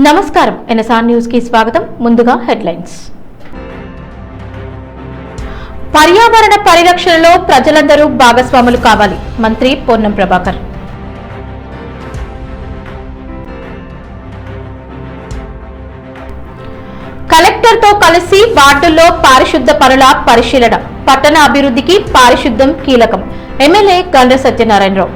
నమస్కారం NSR news కి స్వాగతం. ముందుగా హెడ్లైన్స్. పర్యావరణ పరిరక్షణలో ప్రజలందరూ భాగస్వాములు కావాలి. మంత్రి పొన్నం ప్రభాకర్. కలెక్టర్తో కలిసి వార్డుల్లో పారిశుద్ధ పనుల పరిశీలన. పట్టణ అభివృద్ధికి పారిశుద్ధం కీలకం. ఎమ్మెల్యే గండ్ర సత్యనారాయణరావు.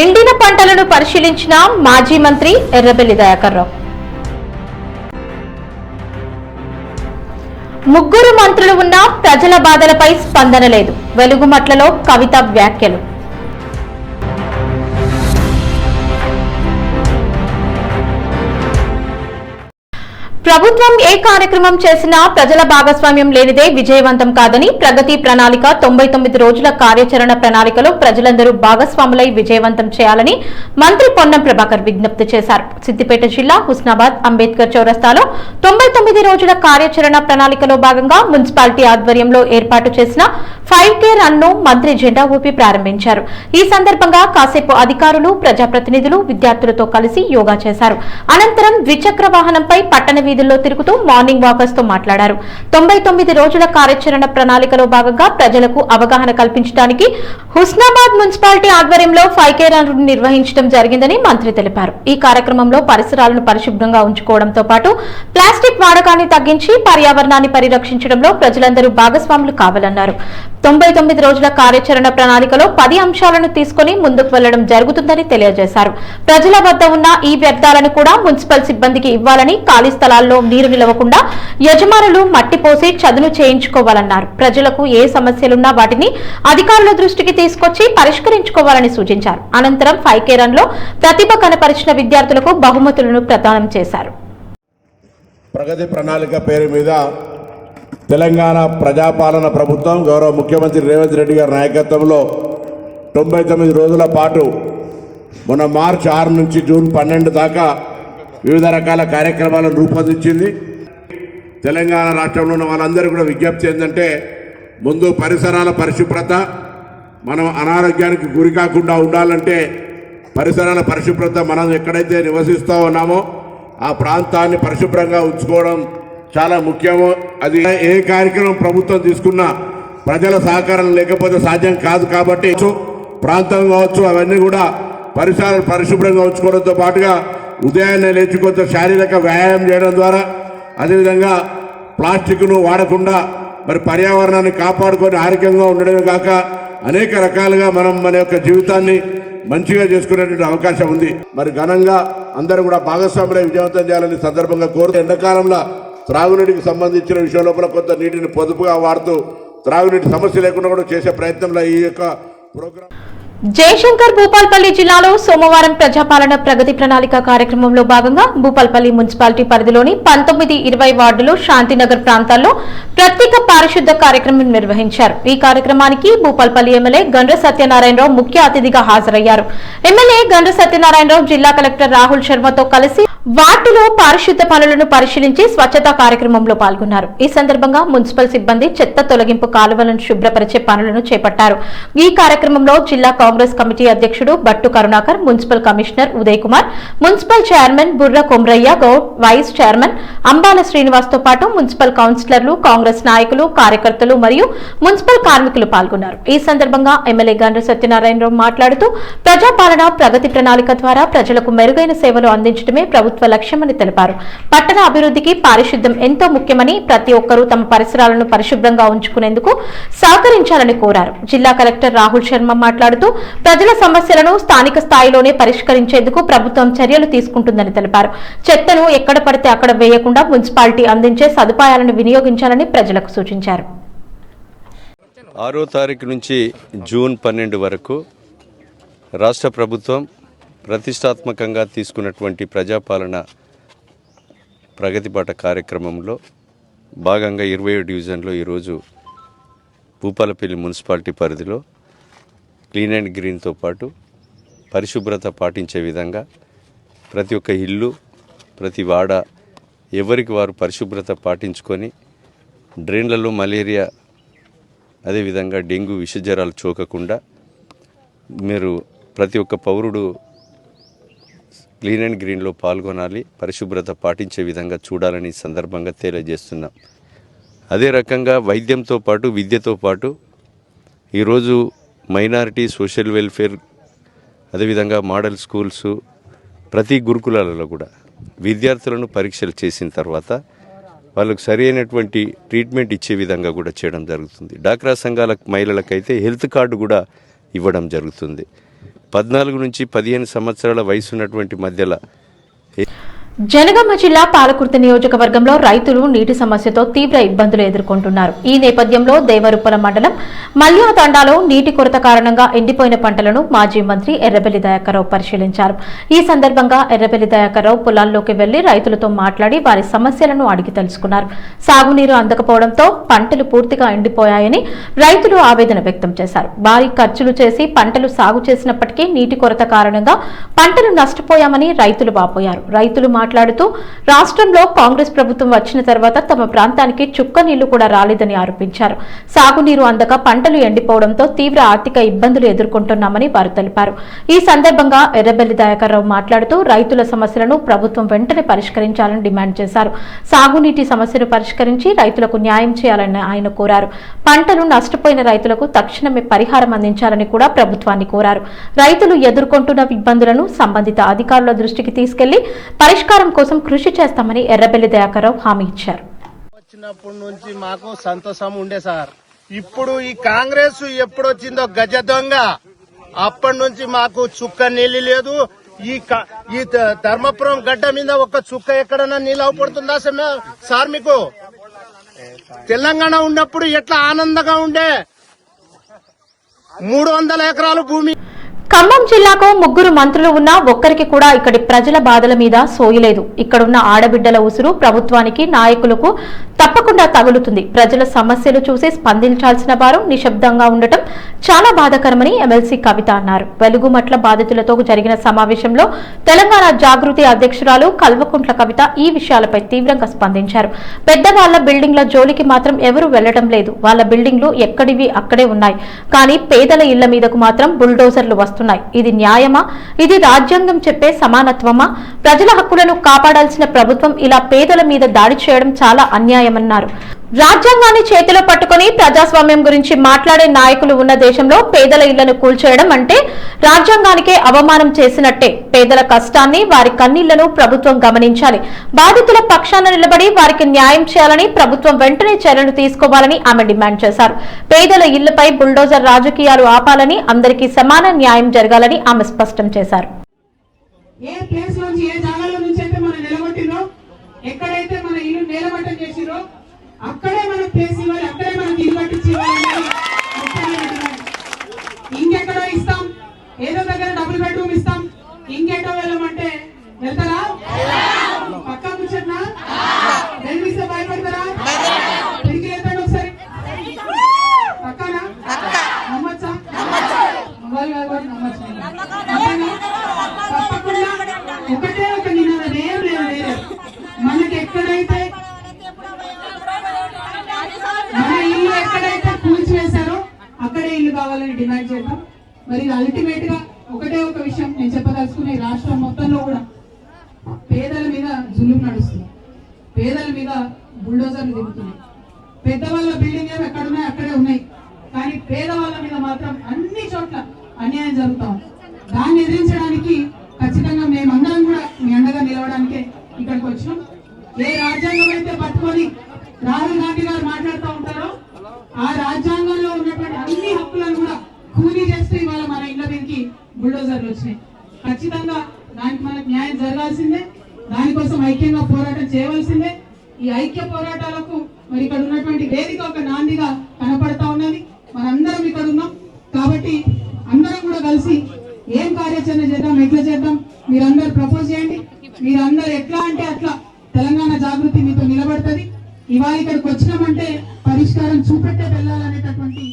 ఎండిన పంటలను పరిశీలించిన మాజీ మంత్రి ఎర్రబెల్లి దయాకర్ రావు. ముగ్గురు మంత్రులు ఉన్నా ప్రజల బాధలపై స్పందన లేదు. వెలుగుమట్లలో కవిత వ్యాఖ్యలు. ప్రభుత్వం ఏ కార్యక్రమం చేసినా ప్రజల భాగస్వామ్యం లేనిదే విజయవంతం కాదని ప్రగతి ప్రణాళిక 99 రోజుల కార్యాచరణ ప్రణాళికలో ప్రజలందరూ భాగస్వాములై విజయవంతం చేయాలని మంత్రి పొన్నం ప్రభాకర్ విజ్ఞప్తి చేశారు. సిద్దిపేట జిల్లా హుస్నాబాద్ అంబేద్కర్ చౌరస్తాలో 99 రోజుల కార్యాచరణ ప్రణాళికలో భాగంగా మున్సిపాలిటీ ఆధ్వర్యంలో ఏర్పాటు చేసిన 5K రన్ ను మంత్రి జెండా ఊపి ప్రారంభించారు. ఈ సందర్భంగా కాసేపు అధికారులు, ప్రజాప్రతినిధులు, విద్యార్థులతో కలిసి యోగా చేశారు. అనంతరం ద్విచక్ర వాహనంపై పట్టణ వీధుల్లో తిరుగుతూ మార్నింగ్ వాకర్స్ తో మాట్లాడారు. 99 రోజుల కార్యాచరణ ప్రణాళికలో భాగంగా ప్రజలకు అవగాహన కల్పించడానికి హుస్నాబాద్ మున్సిపాలిటీ ఆధ్వర్యంలో 5K రన్ నిర్వహించడం జరిగిందని మంత్రి తెలిపారు. ఈ కార్యక్రమంలో పరిసరాలను పరిశుభ్రంగా ఉంచుకోవడంతో పాటు ప్లాస్టిక్ వాడకాన్ని తగ్గించి పర్యావరణాన్ని పరిరక్షించడంలో ప్రజలందరూ భాగస్వాములు కావాలన్నారు. 99 రోజుల కార్యాచరణ ప్రణాళికలో 10 అంశాలను తీసుకుని ముందుకు వెళ్లడం జరుగుతుందని తెలియజేశారు. ప్రజల వద్ద ఉన్న ఈ వ్యర్థాలను కూడా మున్సిపల్ సిబ్బందికి ఇవ్వాలని, ఖాళీ స్థలాల్లో నీరు నిలవకుండా యజమానులు మట్టి పోసి చదును చేయించుకోవాలన్నారు. ప్రజలకు ఏ సమస్యలున్నా వాటిని అధికారుల దృష్టికి తీసుకొచ్చి పరిష్కరించుకోవాలని సూచించారు. అనంతరం 5K రన్ లో ప్రతిభ కనపరిచిన విద్యార్థులకు బహుమతులను ప్రదానం చేశారు. ప్రగతి ప్రణాళిక పేరు మీద తెలంగాణ ప్రజాపాలన ప్రభుత్వం గౌరవ ముఖ్యమంత్రి రేవంత్ రెడ్డి గారి నాయకత్వంలో 99 రోజుల పాటు మొన్న మార్చి 6 నుంచి జూన్ 12 దాకా వివిధ రకాల కార్యక్రమాలను రూపొందించింది. తెలంగాణ రాష్ట్రంలో ఉన్న వాళ్ళందరూ కూడా విజ్ఞప్తి ఏంటంటే, ముందు పరిసరాల పరిశుభ్రత. మనం అనారోగ్యానికి గురి కాకుండా ఉండాలంటే పరిసరాల పరిశుభ్రత, మనం ఎక్కడైతే నివసిస్తూ ఉన్నామో ఆ ప్రాంతాన్ని పరిశుభ్రంగా ఉంచుకోవడం చాలా ముఖ్యము. అది ఏ కార్యక్రమం ప్రభుత్వం తీసుకున్నా ప్రజల సహకారం లేకపోతే సాధ్యం కాదు. కాబట్టి ప్రాంతం కావచ్చు, అవన్నీ కూడా పరిసరాలు పరిశుభ్రంగా ఉంచుకోవడంతో పాటుగా ఉదయాన్నే లేచి కొంత శారీరక వ్యాయామం చేయడం ద్వారా, అదేవిధంగా ప్లాస్టిక్ను వాడకుండా మరి పర్యావరణాన్ని కాపాడుకొని ఆరోగ్యంగా ఉండడమే కాక అనేక రకాలుగా మనం మన యొక్క జీవితాన్ని మంచిగా చేసుకునేటువంటి అవకాశం ఉంది. మరి ఘనంగా అందరూ కూడా భాగస్వాములై విజయవంతం చేయాలని సందర్భంగా కోరుతూ, ఎండాకాలంలో త్రాగునీటికి సంబంధించిన విషయం లోపల కొంత నీటిని పొదుపుగా వాడుతూ త్రాగునీటి సమస్య లేకుండా కూడా చేసే ప్రయత్నంలో ఈ యొక్క ప్రోగ్రాం. జయశంకర్ భూపాల్పల్లి జిల్లాలో సోమవారం ప్రజాపాలన ప్రగతి ప్రణాళిక కార్యక్రమంలో భాగంగా భూపాల్పల్లి మున్సిపాలిటీ పరిధిలోని 19, 20 వార్డులు, శాంతినగర్ ప్రాంతాల్లో ప్రత్యేక పారిశుద్ధ కార్యక్రమం నిర్వహించారు. ఈ కార్యక్రమానికి భూపాల్పల్లి ఎమ్మెల్యే గండ్ర సత్యనారాయణరావు ముఖ్య అతిథిగా హాజరయ్యారు. ఎమ్మెల్యే గండ్ర సత్యనారాయణరావు జిల్లా కలెక్టర్ రాహుల్ శర్మతో కలిసి వార్డులో పారిశుద్ధ పనులను పరిశీలించి స్వచ్ఛతా కార్యక్రమంలో పాల్గొన్నారు. ఈ సందర్భంగా మున్సిపల్ సిబ్బంది చెత్త తొలగింపు కాలువలను శుభ్రపరిచే పనులను చేపట్టారు. ఈ కార్యక్రమంలో జిల్లా కాంగ్రెస్ కమిటీ అధ్యక్షుడు Battu Karunakar, municipal commissioner Uday Kumar, municipal chairman Burra Komuraiah Goud, vice chairman Ambala Srinivas తో పాటు మున్సిపల్ కౌన్సిలర్లు, కాంగ్రెస్ నాయకులు, కార్యకర్తలు మరియు మున్సిపల్ కార్మికులు పాల్గొన్నారు. ఈ సందర్భంగా ఎమ్మెల్యే గండ్ర సత్యనారాయణరావు మాట్లాడుతూ, ప్రజాపాలన ప్రగతి ప్రణాళిక ద్వారా ప్రజలకు మెరుగైన సేవలు అందించడమే ప్రభుత్వ లక్ష్యమని తెలిపారు. పట్టణ అభివృద్ధికి పారిశుద్ధ్యం ఎంతో ముఖ్యమని, ప్రతి ఒక్కరూ తమ పరిసరాలను పరిశుభ్రంగా ఉంచుకునేందుకు సహకరించాలని కోరారు. జిల్లా కలెక్టర్ రాహుల్ శర్మ మాట్లాడుతూ, ప్రజల సమస్యలను స్థానిక స్థాయిలోనే పరిష్కరించేందుకు ప్రభుత్వం చర్యలు తీసుకుంటుందని తెలిపారు. చెత్తను ఎక్కడ పడితే అక్కడ వేయకుండా మున్సిపాలిటీ అందించే సదుపాయాలను వినియోగించాలని ప్రజలకు సూచించారు. 6వ తారీఖు నుంచి జూన్ 12 వరకు రాష్ట్ర ప్రభుత్వం ప్రతిష్టాత్మకంగా తీసుకున్నటువంటి ప్రజాపాలన ప్రగతిబాట కార్యక్రమంలో భాగంగా 20వ డివిజన్లో ఈరోజు భూపాలపల్లి మున్సిపాలిటీ పరిధిలో క్లీన్ అండ్ గ్రీన్తో పాటు పరిశుభ్రత పాటించే విధంగా ప్రతి ఒక్క ఇల్లు, ప్రతి వాడ ఎవరికి వారు పరిశుభ్రత పాటించుకొని డ్రైన్లలో మలేరియా అదేవిధంగా డెంగ్యూ విష జ్వరాలు సోకకుండా మీరు ప్రతి ఒక్క పౌరుడు క్లీన్ అండ్ గ్రీన్లో పాల్గొనాలి, పరిశుభ్రత పాటించే విధంగా చూడాలని సందర్భంగా తెలియజేస్తున్నాం. అదే రకంగా వైద్యంతో పాటు విద్యతో పాటు ఈరోజు మైనారిటీ సోషల్ వెల్ఫేర్, అదేవిధంగా మోడల్ స్కూల్స్, ప్రతి గురుకులాలలో కూడా విద్యార్థులను పరీక్షలు చేసిన తర్వాత వాళ్ళకు సరైనటువంటి ట్రీట్మెంట్ ఇచ్చే విధంగా కూడా చేయడం జరుగుతుంది. డాక్రా సంఘాల మహిళలకైతే హెల్త్ కార్డు కూడా ఇవ్వడం జరుగుతుంది. 14 నుంచి 15 సంవత్సరాల వయసు ఉన్నటువంటి మధ్యలో జనగామ జిల్లా పాలకుర్తి నియోజకవర్గంలో రైతులు నీటి సమస్యతో తీవ్ర ఇబ్బందులు ఎదుర్కొంటున్నారు. ఈ నేపథ్యంలో దేవరుప్పల మండలం మల్యాతండాలో నీటి కొరత కారణంగా ఎండిపోయిన పంటలను మాజీ మంత్రి ఎర్రబెల్లి దయాకర్రావు పరిశీలించారు. ఈ సందర్భంగా ఎర్రబెల్లి దయాకర్రావు పొలాల్లోకి వెళ్లి రైతులతో మాట్లాడి వారి సమస్యలను అడిగి తెలుసుకున్నారు. సాగునీరు అందకపోవడంతో పంటలు పూర్తిగా ఎండిపోయాయని రైతులు ఆవేదన వ్యక్తం చేశారు. భారీ ఖర్చులు చేసి పంటలు సాగు చేసినప్పటికీ నీటి కొరత కారణంగా పంటలు నష్టపోయామని రైతులు వాపోయారు. రైతులు మాట్లాడుతూ రాష్ట్రంలో కాంగ్రెస్ ప్రభుత్వం వచ్చిన తర్వాత తమ ప్రాంతానికి చుక్క నీళ్లు కూడా రాలేదని ఆరోపించారు. సాగునీరు అందక పంటలు ఎండిపోవడంతో తీవ్ర ఆర్థిక ఇబ్బందులు ఎదుర్కొంటున్నామని వారు తెలిపారు. ఈ సందర్భంగా ఎర్రబెల్లి దయాకర్రావు మాట్లాడుతూ రైతుల సమస్యలను ప్రభుత్వం వెంటనే పరిష్కరించాలని డిమాండ్ చేశారు. సాగునీటి సమస్యను పరిష్కరించి రైతులకు న్యాయం చేయాలని ఆయన కోరారు. పంటలు నష్టపోయిన రైతులకు తక్షణమే పరిహారం అందించాలని కూడా ప్రభుత్వాన్ని కోరారు. రైతులు ఎదుర్కొంటున్న ఇబ్బందులను సంబంధిత అధికారుల దృష్టికి తీసుకెళ్లి పరిష్కారం కోసం కృషి చేస్తామని ఎర్రబెల్లి దయాకర్రావు హామీ ఇచ్చారు. వచ్చినప్పటి నుంచి మాకు సంతోషం ఉండే సార్. ఇప్పుడు ఈ కాంగ్రెస్ ఎప్పుడు వచ్చిందో గజ దొంగ, అప్పటి నుంచి మాకు చుక్క నీళ్లు లేదు. ఈ ధర్మపురం గడ్డ మీద ఒక చుక్క ఎక్కడన్నా నీళ్ళు అవపడుతుందా సార్? మీకు తెలంగాణ ఉన్నప్పుడు ఎట్లా ఆనందంగా ఉండే 300 ఎకరాలు భూమి. ఖమ్మం జిల్లాకు 3 మంత్రులు ఉన్నా ఒక్కరికి కూడా ఇక్కడి ప్రజల బాధల మీద సోయలేదు. ఇక్కడున్న ఆడబిడ్డల ఉసురు ప్రభుత్వానికి, నాయకులకు తప్పకుండా తగులుతుంది. ప్రజల సమస్యలు చూసి స్పందించాల్సిన వారు నిశ్శబ్దంగా ఉండటం చాలా బాధాకరమని ఎమ్మెల్సీ కవిత అన్నారు. వెలుగుమట్ల బాధితులతో జరిగిన సమావేశంలో తెలంగాణ జాగృతి అధ్యక్షురాలు కల్వకుంట్ల కవిత ఈ విషయాలపై తీవ్రంగా స్పందించారు. పెద్దవాళ్ల బిల్డింగ్ల జోలికి మాత్రం ఎవరూ వెళ్లడం లేదు. వాళ్ళ బిల్డింగ్లు ఎక్కడివి అక్కడే ఉన్నాయి. కానీ పేదల ఇళ్ల మీదకు మాత్రం బుల్డోజర్లు వస్తున్నాయి. ఇది న్యాయమా? ఇది రాజ్యాంగం చెప్పే సమానత్వమా? ప్రజల హక్కులను కాపాడాల్సిన ప్రభుత్వం ఇలా పేదల మీద దాడి చేయడం చాలా అన్యాయమన్నారు. రాజ్యాంగాన్ని చేతిలో పట్టుకుని ప్రజాస్వామ్యం గురించి మాట్లాడే నాయకులు ఉన్న దేశంలో పేదల ఇళ్లను కూల్చేయడం అంటే రాజ్యాంగానికే అవమానం చేసినట్టే. పేదల కష్టాన్ని, వారి కన్నీళ్లను ప్రభుత్వం గమనించాలి. బాధితుల పక్షాన నిలబడి వారికి న్యాయం చేయాలని, ప్రభుత్వం వెంటనే చర్యలు తీసుకోవాలని ఆమె డిమాండ్ చేశారు. పేదల ఇళ్లపై బుల్డోజర్ రాజకీయాలు ఆపాలని, అందరికీ సమాన న్యాయం జరగాలని ఆమె స్పష్టం చేశారు. అక్కడే మనకు ప్లేస్ ఇవ్వాలి, అక్కడే మనకి ఇల్లు కట్టించి ఇవ్వాలి. ఇంకెక్కడో ఇస్తాం, ఏదో దగ్గర డబుల్ బెడ్రూమ్ ఇస్తాం, ఇంకెటో వెళ్ళమంటే వెళ్తారా? పక్కా కూర్చున్నా ఇస్తే భయపడతారా? తిరిగి వెళ్తాడు ఒకసారి పక్కనా నమ్మచ్చా? తప్పకుండా ఒకటే ఒక నిన్న వేరే మనకి ఎక్కడైతే మన ఇల్లు ఎక్కడైతే కూల్చివేశారో అక్కడే ఇల్లు కావాలని డిమాండ్ చేద్దాం. మరి అల్టిమేట్ గా ఒకటే ఒక విషయం నేను చెప్పదలుచుకునే, రాష్ట్రం మొత్తంలో కూడా పేదల మీద జులుం నడుస్తుంది, పేదల మీద బుల్డోజర్లు తిరుగుతున్నాయి. పెద్దవాళ్ళ బిల్డింగ్ ఏమో ఎక్కడున్నాయి అక్కడే ఉన్నాయి, కానీ పేదవాళ్ళ మీద మాత్రం అన్ని చోట్ల అన్యాయం జరుగుతాం. దాన్ని ఎదిరించడానికి ఖచ్చితంగా మేమందరం కూడా మీ అండగా నిలవడానికే ఇక్కడికి వచ్చినాం. ఏ రాజ్యాంగం అయితే పట్టుకొని రాహుల్ గాంధీ గారు మాట్లాడుతూ ఉంటారో ఆ రాజ్యాంగంలో ఉన్నటువంటి అన్ని హక్కులను కూడా కూలీ చేస్తూ ఇవాళ మన ఇళ్ల మీదకి బుల్డోజర్లు వచ్చినాయి. ఖచ్చితంగా దానికి మనకు న్యాయం జరగాల్సిందే, దానికోసం ఐక్యంగా పోరాటం చేయవలసిందే. ఈ ఐక్య పోరాటాలకు మరి ఇక్కడ ఉన్నటువంటి వేదిక ఒక నాందిగా కనపడతా ఉన్నది. మనందరం ఇక్కడ ఉన్నాం కాబట్టి అందరం కూడా కలిసి ఏం కార్యాచరణ చేద్దాం, ఎట్లా చేద్దాం, మీరందరూ ప్రపోజ్ చేయండి. మీరందరూ ఎట్లా అంటే అట్లా తెలంగాణ జాగృతి మీతో నిలబడుతుంది. ఇవాళ ఇక్కడికి వచ్చినామంటే పరిష్కారం చూపెట్టే వెళ్ళాలనేటటువంటి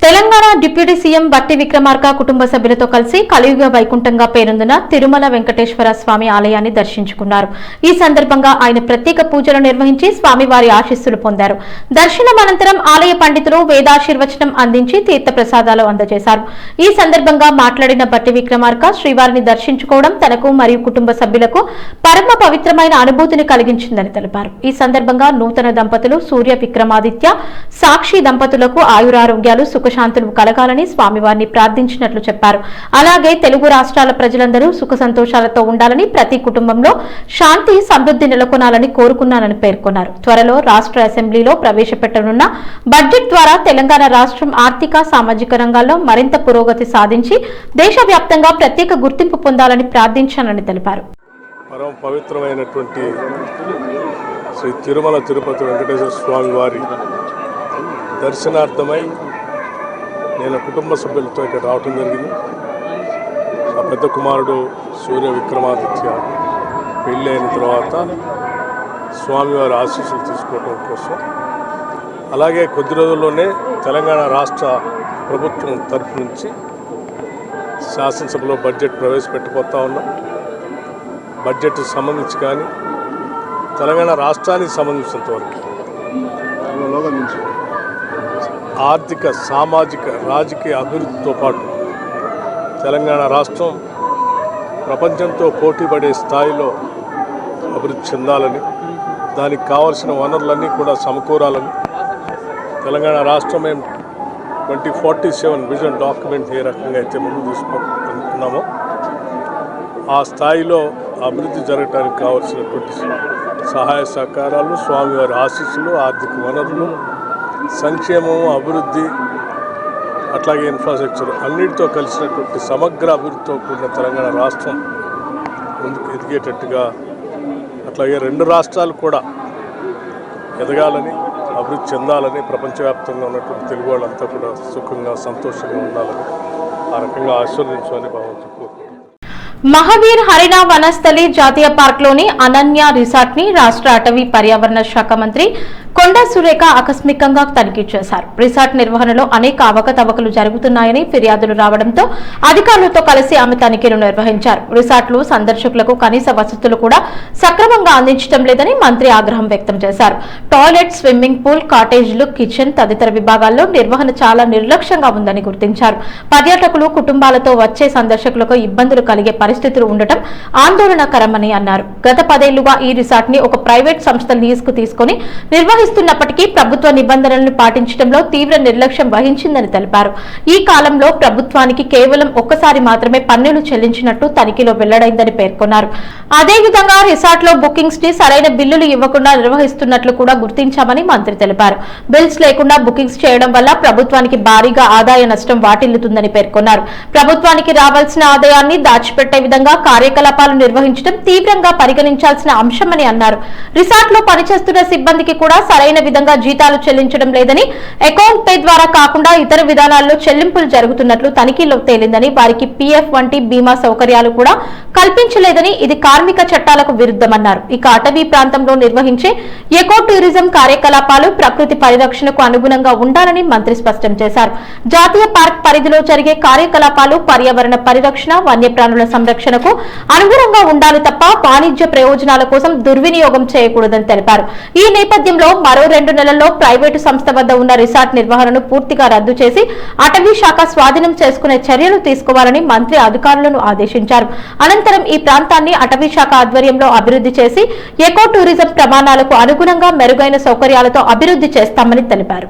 తెలంగాణ డిప్యూటీ సీఎం బట్టి విక్రమార్క కుటుంబ సభ్యులతో కలిసి కలియుగ వైకుంఠంగా పేరొందిన తిరుమల వెంకటేశ్వర స్వామి ఆలయాన్ని దర్శించుకున్నారు. ఈ సందర్భంగా ఆయన ప్రత్యేక పూజలు నిర్వహించి స్వామివారి ఆశీస్సులు పొందారు. దర్శనం అనంతరం ఆలయ పండితులు వేదాశీర్వచనం అందించి తీర్థ ప్రసాదాలు అందజేశారు. ఈ సందర్భంగా మాట్లాడిన బట్టి విక్రమార్క శ్రీవారిని దర్శించుకోవడం తనకు మరియు కుటుంబ సభ్యులకు పరమ పవిత్రమైన అనుభూతిని కలిగించిందని తెలిపారు. ఈ సందర్భంగా నూతన దంపతులు సూర్య విక్రమాదిత్య సాక్షి దంపతులకు ఆయురారోగ్యాలు సుఖశాంతులు కలగాలని స్వామివారిని ప్రార్థించినట్లు చెప్పారు. అలాగే తెలుగు రాష్ట్రాల ప్రజలందరూ సుఖ సంతోషాలతో ఉండాలని, ప్రతి కుటుంబంలో శాంతి సమృద్ధి నెలకొనాలని కోరుకున్నానని పేర్కొన్నారు. త్వరలో రాష్ట్ర అసెంబ్లీలో ప్రవేశపెట్టనున్న బడ్జెట్ ద్వారా తెలంగాణ రాష్ట్రం ఆర్థిక సామాజిక రంగాల్లో మరింత పురోగతి సాధించి దేశవ్యాప్తంగా ప్రత్యేక గుర్తింపు పొందాలని ప్రార్థించానని తెలిపారు. పరమ పవిత్రమైనటువంటి శ్రీ తిరుమల తిరుపతి వెంకటేశ్వర స్వామి వారి దర్శనార్థమై నేను కుటుంబ సభ్యులతో ఇక్కడ రావటం జరిగింది. ఆ పెద్ద కుమారుడు సూర్య విక్రమాదిత్య పెళ్ళి అయిన తర్వాత స్వామివారి ఆశీస్సులు తీసుకోవడం కోసం, అలాగే కొద్ది రోజుల్లోనే తెలంగాణ రాష్ట్ర ప్రభుత్వం తరఫు నుంచి శాసనసభలో బడ్జెట్ ప్రవేశపెట్టబోతా ఉన్నాం. బడ్జెట్కి సంబంధించి కానీ తెలంగాణ రాష్ట్రానికి సంబంధించినంత వరకు ఆర్థిక సామాజిక రాజకీయ అభివృద్ధితో పాటు తెలంగాణ రాష్ట్రం ప్రపంచంతో పోటీపడే స్థాయిలో అభివృద్ధి చెందాలని, దానికి కావలసిన వనరులన్నీ కూడా సమకూరాలని, తెలంగాణ రాష్ట్రం మేము 2047 విజన్ డాక్యుమెంట్ ఏ రకంగా అయితే ముందు తీసుకుంటున్నామో ఆ స్థాయిలో అభివృద్ధి జరగడానికి కావలసినటువంటి సహాయ సహకారాలు, స్వామివారి ఆశీస్సులు, ఆర్థిక వనరులు, సంక్షేమం, అభివృద్ధి, అట్లాగే ఇన్ఫ్రాస్ట్రక్చర్ అన్నిటితో కలిసినటువంటి సమగ్ర అభివృద్ధితో కూడిన తెలంగాణ రాష్ట్రం ముందుకు ఎదిగేటట్టుగా, అట్లాగే రెండు రాష్ట్రాలు కూడా ఎదగాలని, అభివృద్ధి చెందాలని, ప్రపంచవ్యాప్తంగా ఉన్నటువంటి తెలుగు వాళ్ళంతా కూడా సుఖంగా సంతోషంగా ఉండాలని, ఆ రకంగా ఆశీర్వదించమని భగవంతుడు కోరుకుంటున్నాను. మహావీర్ హరిణ వనస్థలి జాతీయ పార్క్లోని అనన్య రిసార్ట్ ని రాష్ట్ర అటవీ పర్యావరణ శాఖ మంత్రి కొండా సురేఖ ఆకస్మికంగా తనిఖీ చేశారు. రిసార్ట్ నిర్వహణలో అనేక అవకతవకలు జరుగుతున్నాయని ఫిర్యాదులు రావడంతో అధికారులతో కలిసి ఆమె తనిఖీలు నిర్వహించారు. రిసార్ట్లో సందర్శకులకు కనీస వసతులు కూడా సక్రమంగా అందించడం లేదని మంత్రి ఆగ్రహం వ్యక్తం చేశారు. టాయిలెట్, స్విమ్మింగ్ పూల్, కాటేజీలు, కిచెన్ తదితర విభాగాల్లో నిర్వహణ చాలా నిర్లక్ష్యంగా ఉందని గుర్తించారు. పర్యాటకులు కుటుంబాలతో వచ్చే సందర్శకులకు ఇబ్బందులు కలిగే పరిస్థితులు ఉండటం ఆందోళనకరమని అన్నారు. గత 10 ఏళ్లుగా ఈ రిసార్ట్ ని ఒక ప్రైవేట్ సంస్థ లీజుకు తీసుకుని నిర్వహిస్తున్నప్పటికీ ప్రభుత్వ నిబంధనలను పాటించడంలో తీవ్ర నిర్లక్ష్యం వహించిందని తెలిపారు. ఈ కాలంలో ప్రభుత్వానికి కేవలం ఒక్కసారి మాత్రమే పన్నులు చెల్లించినట్టు తనిఖీలో వెల్లడైందని పేర్కొన్నారు. అదేవిధంగా రిసార్ట్ లో బుకింగ్స్ ని సరైన బిల్లులు ఇవ్వకుండా నిర్వహిస్తున్నట్లు కూడా గుర్తించామని మంత్రి తెలిపారు. బిల్స్ లేకుండా బుకింగ్స్ చేయడం వల్ల ప్రభుత్వానికి భారీగా ఆదాయ నష్టం వాటిల్లుతుందని పేర్కొన్నారు. ప్రభుత్వానికి రావాల్సిన ఆదాయాన్ని దాచిపెట్టే విధంగా కార్యకలాపాలు నిర్వహించడం తీవ్రంగా పరిగణించాల్సిన అంశమని అన్నారు. రిసార్ట్ లో పనిచేస్తున్న సిబ్బందికి కూడా సరైన విధంగా జీతాలు చెల్లించడం లేదని, అకౌంట్ పే ద్వారా కాకుండా ఇతర విధానాల్లో చెల్లింపులు జరుగుతున్నట్లు తనిఖీలో తేలిందని, వారికి పీఎఫ్ వంటి బీమా సౌకర్యాలు కూడా కల్పించలేదని, ఇది కార్మిక చట్టాలకు విరుద్ధమన్నారు. ఇక అటవీ ప్రాంతంలో నిర్వహించే ఎకో టూరిజం కార్యకలాపాలు ప్రకృతి పరిరక్షణకు అనుగుణంగా ఉండాలని మంత్రి స్పష్టం చేశారు. జాతీయ పార్క్ పరిధిలో జరిగే కార్యకలాపాలు పర్యావరణ పరిరక్షణ, వన్యప్రాణుల సంరక్షణకు అనుగుణంగా ఉండాలి తప్ప వాణిజ్య ప్రయోజనాల కోసం దుర్వినియోగం చేయకూడదని తెలిపారు. ఈ నేపథ్యంలో మరో 2 నెలల్లో ప్రైవేటు సంస్థ వద్ద ఉన్న రిసార్ట్ నిర్వహణను పూర్తిగా రద్దు చేసి అటవీ శాఖ స్వాధీనం చేసుకునే చర్యలు తీసుకోవాలని మంత్రి అధికారులను ఆదేశించారు. అనంతరం ఈ ప్రాంతాన్ని అటవీ శాఖ ఆధ్వర్యంలో అభివృద్ధి చేసి ఎకో టూరిజం ప్రమాణాలకు అనుగుణంగా మెరుగైన సౌకర్యాలతో అభివృద్ధి చేస్తామని తెలిపారు.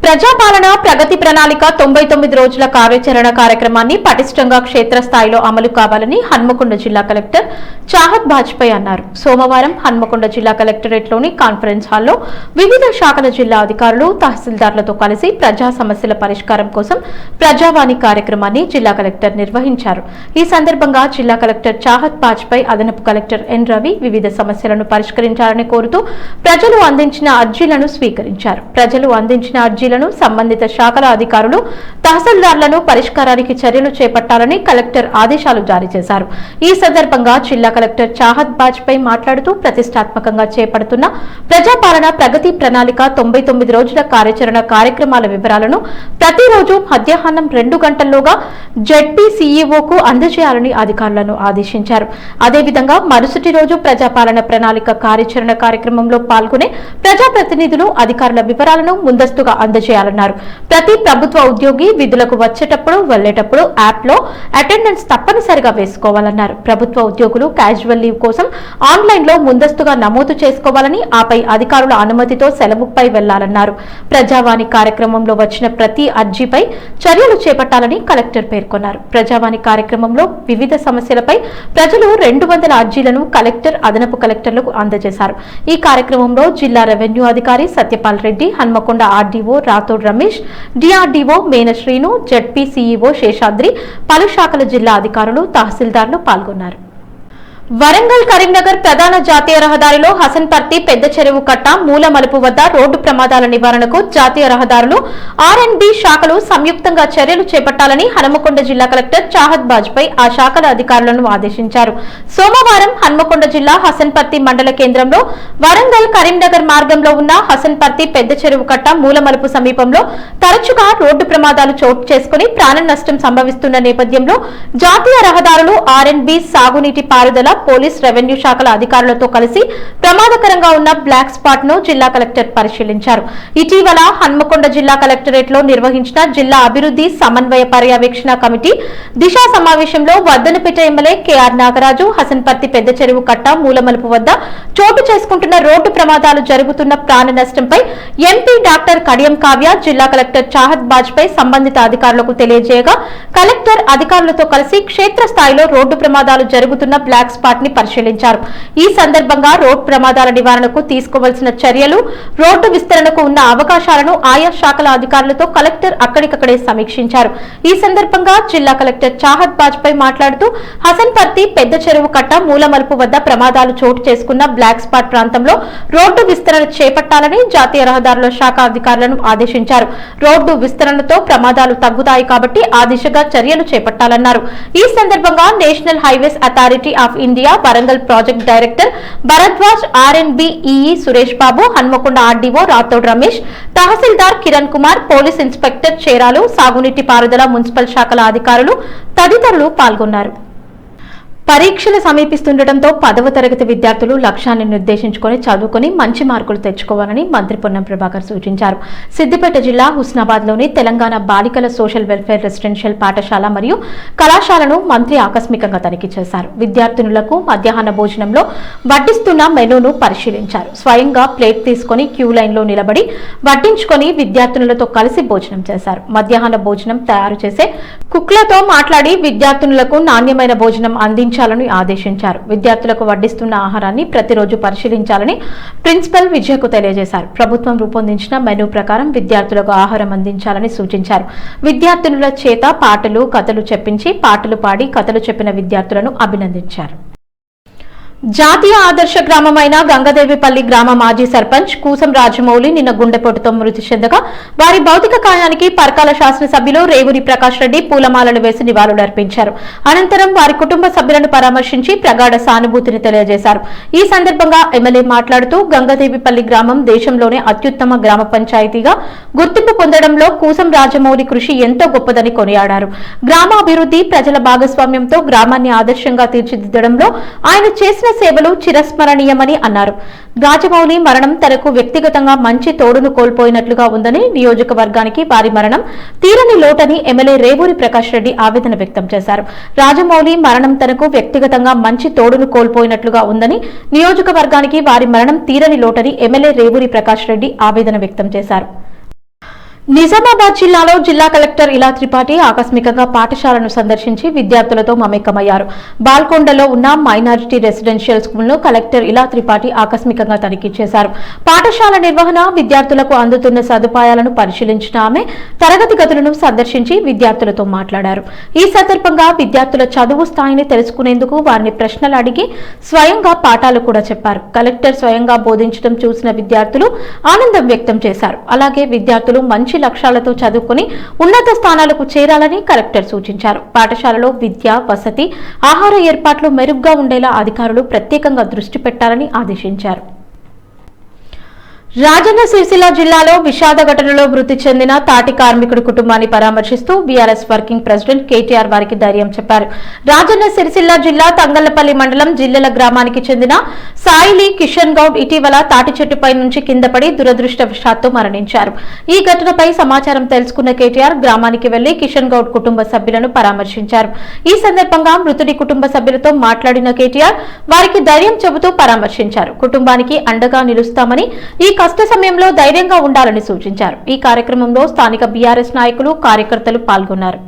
ప్రజాపాలన ప్రగతి ప్రణాళిక 99 రోజుల కార్యాచరణ కార్యక్రమాన్ని పటిష్టంగా క్షేత్రస్థాయిలో అమలు కావాలని హన్మకొండ జిల్లా కలెక్టర్ చాహత్ బాజ్పేయి అన్నారు. సోమవారం హన్మకొండ జిల్లా కలెక్టరేట్లోని కాన్ఫరెన్స్ హాల్లో వివిధ శాఖల జిల్లా అధికారులు, తహసీల్దార్లతో కలిసి ప్రజా సమస్యల పరిష్కారం కోసం ప్రజావాణి కార్యక్రమాన్ని జిల్లా కలెక్టర్ నిర్వహించారు. ఈ సందర్భంగా జిల్లా కలెక్టర్ చాహత్ బాజ్పేయి అదనపు కలెక్టర్ ఎన్ రవి వివిధ సమస్యలను పరిష్కరించాలని కోరుతూ ప్రజలు అందించిన అర్జీలను స్వీకరించారు. ప్రజలు అందించిన అర్జీ ఫిర్యాదులను సంబంధిత శాఖల అధికారులు తహసీల్దార్లను పరిష్కారానికి చర్యలు చేపట్టాలని కలెక్టర్ ఆదేశాలు జారీ చేశారు. ఈ సందర్భంగా జిల్లా కలెక్టర్ చాహద్ బాజ్పేయి మాట్లాడుతూ ప్రతిష్టాత్మకంగా చేపడుతున్న ప్రజాపాలన ప్రగతి ప్రణాళిక 99 రోజుల కార్యాచరణ కార్యక్రమాల వివరాలను ప్రతిరోజు మధ్యాహ్నం 2 గంటల్లోగా జెడ్పీ సీఈఓకు అందజేయాలని అధికారులను ఆదేశించారు. అదేవిధంగా మరుసటి రోజు ప్రజాపాలన ప్రణాళిక కార్యాచరణ కార్యక్రమంలో పాల్గొనే ప్రజాప్రతినిధులు అధికారుల వివరాలను ముందస్తుగా అందజేయాలన్నారు. ప్రతి ప్రభుత్వ ఉద్యోగి విధులకు వచ్చేటప్పుడు వెళ్లేటప్పుడు యాప్లో అటెండెన్స్ తప్పనిసరిగా వేసుకోవాలన్నారు. ప్రభుత్వ ఉద్యోగులు క్యాజువల్ లీవ్ కోసం ఆన్లైన్లో ముందస్తుగా నమోదు చేసుకోవాలని, ఆపై అధికారుల అనుమతితో సెలవుపై వెళ్లాలన్నారు. ప్రజావాణి కార్యక్రమంలో వచ్చిన ప్రతి అర్జీపై చర్యలు చేపట్టాలని కలెక్టర్ పేర్కొన్నారు. ప్రజావాణి కార్యక్రమంలో వివిధ సమస్యలపై ప్రజలు 200 అర్జీలను కలెక్టర్, అదనపు కలెక్టర్లకు అందజేశారు. ఈ కార్యక్రమంలో జిల్లా రెవెన్యూ అధికారి సత్యపాల్ రెడ్డి, హన్మకొండ ఆర్డీఓ రాథోడ్ రమేష్, డిఆర్డీఓ మేన శ్రీను, జెడ్పీ సీఈఓ శేషాద్రి, పలు శాఖల జిల్లా అధికారులు, తహసీల్దార్లు పాల్గొన్నారు. వరంగల్ కరీంనగర్ ప్రధాన జాతీయ రహదారిలో హసన్పర్తి పెద్ద చెరువు కట్ట మూల మలుపు వద్ద రోడ్డు ప్రమాదాల నివారణకు జాతీయ రహదారులు ఆర్ఎండ్బి శాఖలు సంయుక్తంగా చర్యలు చేపట్టాలని హన్మకొండ జిల్లా కలెక్టర్ చాహద్ బాజ్పేయి ఆ శాఖల అధికారులను ఆదేశించారు. సోమవారం హన్మకొండ జిల్లా హసన్పర్తి మండల కేంద్రంలో వరంగల్ కరీంనగర్ మార్గంలో ఉన్న హసన్పర్తి పెద్ద చెరువు కట్ట మూల మలుపు సమీపంలో తరచుగా రోడ్డు ప్రమాదాలు చోటు చేసుకుని ప్రాణ నష్టం సంభవిస్తున్న నేపథ్యంలో జాతీయ రహదారులు ఆర్ఎండ్బి సాగునీటి పారుదల పోలీస్ రెవెన్యూ శాఖల అధికారులతో కలిసి ప్రమాదకరంగా ఉన్న బ్లాక్ స్పాట్ ను జిల్లా కలెక్టర్ పరిశీలించారు. ఇటీవల హన్మకొండ జిల్లా కలెక్టరేట్ లో నిర్వహించిన జిల్లా అభివృద్ధి సమన్వయ పర్యవేక్షణ కమిటీ దిశా సమావేశంలో వర్ధనపేట ఎమ్మెల్యే కేఆర్ నాగరాజు హసన్పర్తి పెద్ద చెరువు కట్ట మూలమలుపు వద్ద చోటు చేసుకుంటున్న రోడ్డు ప్రమాదాలు జరుగుతున్న ప్రాణ నష్టంపై ఎంపీ డాక్టర్ కడియం కావ్య జిల్లా కలెక్టర్ చాహద్ బాజ్పేయి సంబంధిత అధికారులకు తెలియజేయగా కలెక్టర్ అధికారులతో కలిసి క్షేత్రస్థాయిలో రోడ్డు ప్రమాదాలు జరుగుతున్న బ్లాక్ స్పాట్ ని పరిశీలించారు. ఈ సందర్భంగా రోడ్డు ప్రమాదాల నివారణకు తీసుకోవాల్సిన చర్యలు, రోడ్డు విస్తరణకు ఉన్న అవకాశాలను ఆయా శాఖల అధికారులతో కలెక్టర్ అక్కడికక్కడే సమీక్షించారు. ఈ సందర్భంగా జిల్లా కలెక్టర్ చాహద్ బాజ్పేయి మాట్లాడుతూ హసన్పర్తి పెద్ద చెరువు కట్ట మూల మలుపు వద్ద ప్రమాదాలు చోటు చేసుకున్న బ్లాక్ స్పాట్ ప్రాంతంలో రోడ్డు విస్తరణ చేపట్టాలని జాతీయ రహదారుల శాఖ అధికారులను ఆదేశించారు. రోడ్డు విస్తరణతో ప్రమాదాలు తగ్గుతాయి కాబట్టి ఆ దిశగా చర్యలు చేపట్టాలన్నారు. ఈ సందర్భంగా national highways authority of India Warangal project director Bharadwaj, ఆర్ఎండ్బి ఈఈ సురేష్ బాబు, హన్మకొండ ఆర్డీఓ రాథోడ్ రమేష్, తహసీల్దార్ కిరణ్ కుమార్, పోలీస్ ఇన్స్పెక్టర్ చేరాలు, సాగునీటి పారుదల మున్సిపల్ శాఖల అధికారులు తదితరులు పాల్గొన్నారు. పరీక్షలు సమీపిస్తుండటంతో 10వ తరగతి విద్యార్థులు లక్ష్యాన్ని నిర్దేశించుకొని చదువుకొని మంచి మార్కులు తెచ్చుకోవాలని మంత్రి పొన్నం ప్రభాకర్ సూచించారు. సిద్దిపేట జిల్లా హుస్నాబాద్లోని తెలంగాణ బాలికల సోషల్ వెల్ఫేర్ రెసిడెన్షియల్ పాఠశాల మరియు కళాశాలను మంత్రి ఆకస్మికంగా తనిఖీ చేశారు. విద్యార్థినులకు మధ్యాహ్న భోజనంలో వడ్డిస్తున్న మెనూను పరిశీలించారు. స్వయంగా ప్లేట్ తీసుకుని క్యూ లైన్లో నిలబడి వడ్డించుకొని విద్యార్థినులతో కలిసి భోజనం చేశారు. మధ్యాహ్న భోజనం తయారు చేసే కుక్లతో మాట్లాడి విద్యార్థినులకు నాణ్యమైన భోజనం అందించాలని ఆదేశించారు. విద్యార్థులకు వడ్డిస్తున్న ఆహారాన్ని ప్రతిరోజు పరిశీలించాలని ప్రిన్సిపల్ విజయకు తెలియజేశారు. ప్రభుత్వం రూపొందించిన మెనూ ప్రకారం విద్యార్థులకు ఆహారం అందించాలని సూచించారు. విద్యార్థినుల చేత పాటలు, కథలు చెప్పించి పాటలు పాడి కథలు చెప్పిన విద్యార్థులను అభినందించారు. జాతీయ ఆదర్శ గ్రామమైన గంగదేవిపల్లి గ్రామ మాజీ సర్పంచ్ కూసం రాజమౌళి నిన్న గుండెపోటుతో మృతి చెందగా వారి భౌతిక కాయానికి పరకాల శాసనసభ్యులు రేవూరి ప్రకాష్ రెడ్డి పూలమాలలు వేసి నివాళులర్పించారు. అనంతరం వారి కుటుంబ సభ్యులను పరామర్శించి ప్రగాఢ సానుభూతిని తెలియజేశారు. ఈ సందర్భంగా ఎమ్మెల్యే మాట్లాడుతూ గంగదేవిపల్లి గ్రామం దేశంలోనే అత్యుత్తమ గ్రామ పంచాయతీగా గుర్తింపు పొందడంలో కూసం రాజమౌళి కృషి ఎంతో గొప్పదని కొనియాడారు. గ్రామాభివృద్ధి, ప్రజల భాగస్వామ్యంతో గ్రామాన్ని ఆదర్శంగా తీర్చిదిద్దడంలో ఆయన చేసిన సేవలు చిరస్మరణీయమని అన్నారు. రాజమౌళి మరణం తనకు వ్యక్తిగతంగా మంచి తోడును కోల్పోయినట్లుగా ఉందని, నియోజకవర్గానికి వారి మరణం తీరని లోటని ఎమ్మెల్యే రేవూరి ప్రకాష్ రెడ్డి ఆవేదన వ్యక్తం చేశారు. రాజమౌళి మరణం తనకు వ్యక్తిగతంగా మంచి తోడును కోల్పోయినట్లుగా ఉందని, నియోజకవర్గానికి వారి మరణం తీరని లోటని ఎమ్మెల్యే రేవూరి ప్రకాష్ రెడ్డి ఆవేదన వ్యక్తం చేశారు. నిజామాబాద్ జిల్లాలో జిల్లా కలెక్టర్ ఇలా త్రిపాఠి ఆకస్మికంగా పాఠశాలను సందర్శించి విద్యార్థులతో మమేకమయ్యారు. బాల్కొండలో ఉన్న మైనారిటీ రెసిడెన్షియల్ స్కూల్ను కలెక్టర్ ఇలా త్రిపాఠి ఆకస్మికంగా తనిఖీ చేశారు. పాఠశాల నిర్వహణ, విద్యార్థులకు అందుతున్న సదుపాయాలను పరిశీలించిన ఆమె తరగతి గదులను సందర్శించి విద్యార్థులతో మాట్లాడారు. ఈ సందర్భంగా విద్యార్థుల చదువు స్థాయిని తెలుసుకునేందుకు వారిని ప్రశ్నలు అడిగి స్వయంగా పాఠాలు కూడా చెప్పారు. కలెక్టర్ స్వయంగా బోధించడం చూసిన విద్యార్థులు ఆనందం వ్యక్తం చేశారు. అలాగే విద్యార్థులు మంచి లక్ష్యాలతో చదువుకుని ఉన్నత స్థానాలకు చేరాలని కలెక్టర్ సూచించారు. పాఠశాలలో విద్య, వసతి, ఆహార ఏర్పాట్లు మెరుగ్గా ఉండేలా అధికారులు ప్రత్యేకంగా దృష్టి పెట్టాలని ఆదేశించారు. రాజన్న సిరిసిల్ల జిల్లాలో విషాద ఘటనలో మృతి చెందిన తాటి కార్మికుడి కుటుంబాన్ని పరామర్శిస్తూ బీఆర్ఎస్ వర్కింగ్ ప్రెసిడెంట్ కేటీఆర్ వారికి ధైర్యం చెప్పారు. రాజన్న సిరిసిల్ల జిల్లా తంగళ్లపల్లి మండలం జిల్లెల గ్రామానికి చెందిన సాయిలి కిషన్ గౌడ్ ఇటీవల తాటి చెట్టుపై నుంచి కింద పడి దురదృష్టవశాత్తు మరణించారు. ఈ ఘటనపై సమాచారం తెలుసుకున్న కేటీఆర్ గ్రామానికి వెళ్లి కిషన్ గౌడ్ కుటుంబ సభ్యులను పరామర్శించారు. ఈ సందర్భంగా మృతుడి కుటుంబ సభ్యులతో మాట్లాడిన కేటీఆర్ వారికి ధైర్యం చెబుతూ పరామర్శించారు. కుటుంబానికి అండగా నిలుస్తామని, ఈ కష్ట సమయంలో ధైర్యంగా ఉండాలని సూచించారు. ఈ కార్యక్రమంలో స్థానిక బీఆర్ఎస్ నాయకులు, కార్యకర్తలు పాల్గొన్నారు.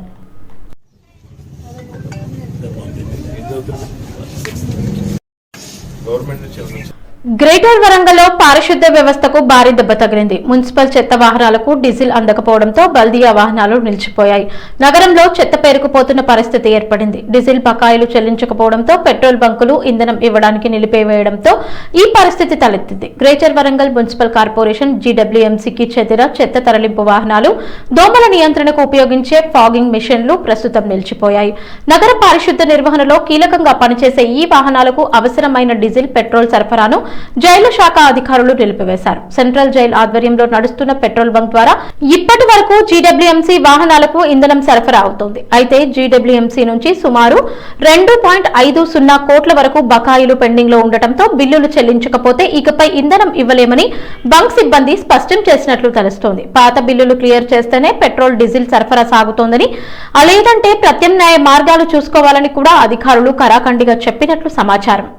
గ్రేటర్ వరంగల్లో పారిశుద్ధ్య వ్యవస్థకు భారీ దెబ్బ తగిలింది. మున్సిపల్ చెత్త వాహనాలకు డీజిల్ అందకపోవడంతో బల్దియా వాహనాలు నిలిచిపోయాయి. నగరంలో చెత్త పేరుకుపోతున్న పరిస్థితి ఏర్పడింది. డీజిల్ బకాయిలు చెల్లించకపోవడంతో పెట్రోల్ బంకులు ఇంధనం ఇవ్వడానికి నిలిపివేయడంతో ఈ పరిస్థితి తలెత్తింది. గ్రేటర్ వరంగల్ మున్సిపల్ కార్పొరేషన్ జీడబ్ల్యూఎంసీకి చెందిన చెత్త తరలింపు వాహనాలు, దోమల నియంత్రణకు ఉపయోగించే ఫాగింగ్ మిషన్లు ప్రస్తుతం నిలిచిపోయాయి. నగర పారిశుద్ధ్య నిర్వహణలో కీలకంగా పనిచేసే ఈ వాహనాలకు అవసరమైన డీజిల్, పెట్రోల్ సరఫరాను జైలు శాఖ అధికారులు నిలిపివేశారు. సెంట్రల్ జైల్ ఆధ్వర్యంలో నడుస్తున్న పెట్రోల్ బంక్ ద్వారా ఇప్పటి వరకు జీడబ్ల్యూఎంసీ వాహనాలకు ఇంధనం సరఫరా అవుతోంది. అయితే జీడబ్ల్యూఎంసీ నుంచి సుమారు 2.50 కోట్ల వరకు బకాయిలు పెండింగ్ లో ఉండటంతో బిల్లులు చెల్లించకపోతే ఇకపై ఇంధనం ఇవ్వలేమని బంక్ సిబ్బంది స్పష్టం చేసినట్లు తెలుస్తోంది. పాత బిల్లులు క్లియర్ చేస్తేనే పెట్రోల్, డీజిల్ సరఫరా సాగుతోందని, లేదంటే ప్రత్యామ్నాయ మార్గాలు చూసుకోవాలని కూడా అధికారులు కరాఖండిగా చెప్పినట్లు సమాచారం.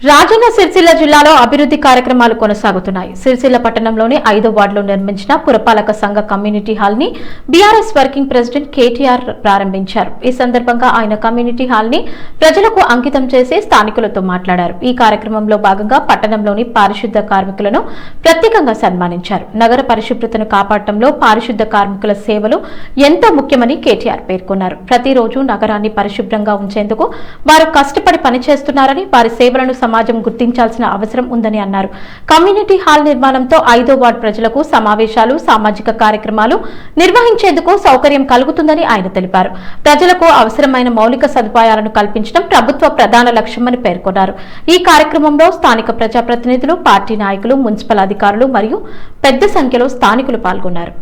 రాజన్న సిరిసిల్ల జిల్లాలో అభివృద్ధి కార్యక్రమాలు కొనసాగుతున్నాయి. సిరిసిల్ల పట్టణంలోని 5వ వార్డులో నిర్మించిన పురపాలక సంఘ కమ్యూనిటీ హాల్ ని బీఆర్ఎస్ వర్కింగ్ ప్రెసిడెంట్ కేటీఆర్ ప్రారంభించారు. ఈ సందర్భంగా ఆయన కమ్యూనిటీ హాల్ ని ప్రజలకు అంకితం చేసి స్థానికులతో మాట్లాడారు. ఈ కార్యక్రమంలో భాగంగా పట్టణంలోని పారిశుద్ధ కార్మికులను ప్రత్యేకంగా సన్మానించారు. నగర పరిశుభ్రతను కాపాడటంలో పారిశుద్ధ కార్మికుల సేవలు ఎంతో ముఖ్యమని కేటీఆర్ పేర్కొన్నారు. ప్రతిరోజు నగరాన్ని పరిశుభ్రంగా ఉంచేందుకు వారు కష్టపడి పనిచేస్తున్నారని, వారి సేవలను సమాజం గుర్తించాల్సిన అవసరం ఉందని అన్నారు. కమ్యూనిటీ హాల్ నిర్మాణంతో 5వ వార్డు ప్రజలకు సమావేశాలు, సామాజిక కార్యక్రమాలు నిర్వహించేందుకు సౌకర్యం కలుగుతుందని ఆయన తెలిపారు. ప్రజలకు అవసరమైన మౌలిక సదుపాయాలను కల్పించడం ప్రభుత్వ ప్రధాన లక్ష్యమని పేర్కొన్నారు. ఈ కార్యక్రమంలో స్థానిక ప్రజాప్రతినిధులు, పార్టీ నాయకులు, మున్సిపల్ అధికారులు మరియు పెద్ద సంఖ్యలో స్థానికులు పాల్గొన్నారు.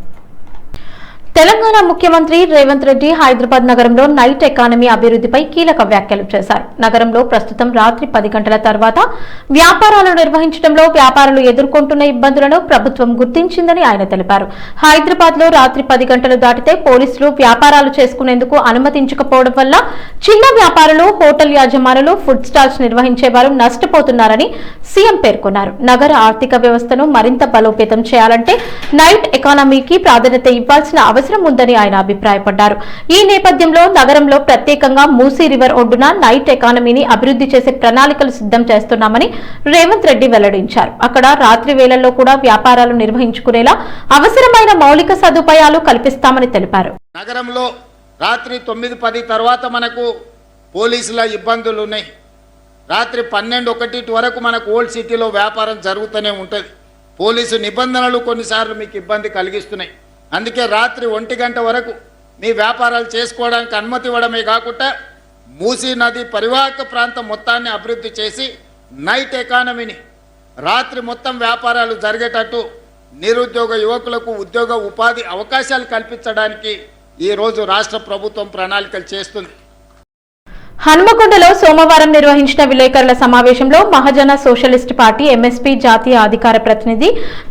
తెలంగాణ ముఖ్యమంత్రి రేవంత్ రెడ్డి హైదరాబాద్ నగరంలో నైట్ ఎకానమీ అభివృద్ధిపై కీలక వ్యాఖ్యలు చేశారు. నగరంలో ప్రస్తుతం రాత్రి 10 గంటల తర్వాత వ్యాపారాలు నిర్వహించడంలో వ్యాపారులు ఎదుర్కొంటున్న ఇబ్బందులను ప్రభుత్వం గుర్తించిందని ఆయన తెలిపారు. హైదరాబాద్ లో రాత్రి 10 గంటలు దాటితే పోలీసులు వ్యాపారాలు చేసుకునేందుకు అనుమతించకపోవడం వల్ల చిన్న వ్యాపారులు, హోటల్ యాజమానులు, ఫుడ్ స్టాల్స్ నిర్వహించేవారు నష్టపోతున్నారని సీఎం పేర్కొన్నారు. నగర ఆర్థిక వ్యవస్థను మరింత బలోపేతం చేయాలంటే నైట్ ఎకానమీకి ప్రాధాన్యత ఇవ్వాల్సిన అవసరం ఉందని ఆయన అభిప్రాయపడ్డారు. ఈ నేపథ్యంలో నగరంలో ప్రత్యేకంగా మూసీ రివర్ ఒడ్డున నైట్ ఎకానమీని అభివృద్ధి చేసే ప్రణాళికలు సిద్ధం చేస్తున్నామని రేవంత్ రెడ్డి వెల్లడించారు. అక్కడ రాత్రి వేళల్లో కూడా వ్యాపారాలు నిర్వహించుకునేలా అవసరమైన మౌలిక సదుపాయాలు కల్పిస్తామని తెలిపారు. నగరంలో రాత్రి 9-10 తర్వాత మనకు పోలీసుల ఇబ్బందులు ఉన్నాయి. రాత్రి 12-1 వరకు మనకు ఓల్డ్ సిటీలో వ్యాపారం జరుగుతూనే ఉంటుంది. పోలీసు నిబంధనలు కొన్నిసార్లు మీకు ఇబ్బంది కలిగిస్తున్నాయి. అందుకే రాత్రి 1 గంట వరకు మీ వ్యాపారాలు చేసుకోవడానికి అనుమతి ఇవ్వడమే కాకుండా మూసీ నది పరివాహక ప్రాంతం మొత్తాన్ని అభివృద్ధి చేసి నైట్ ఎకానమీని, రాత్రి మొత్తం వ్యాపారాలు జరిగేటట్టు నిరుద్యోగ యువకులకు ఉద్యోగ ఉపాధి అవకాశాలు కల్పించడానికి ఈరోజు రాష్ట్ర ప్రభుత్వం ప్రణాళికలు చేస్తుంది. హన్మకొండలో సోమవారం నిర్వహించిన విలేకరుల సమావేశంలో మహాజన సోషలిస్ట్ పార్టీ ఎంఎస్పీ జాతీయ అధికార ప్రతినిధి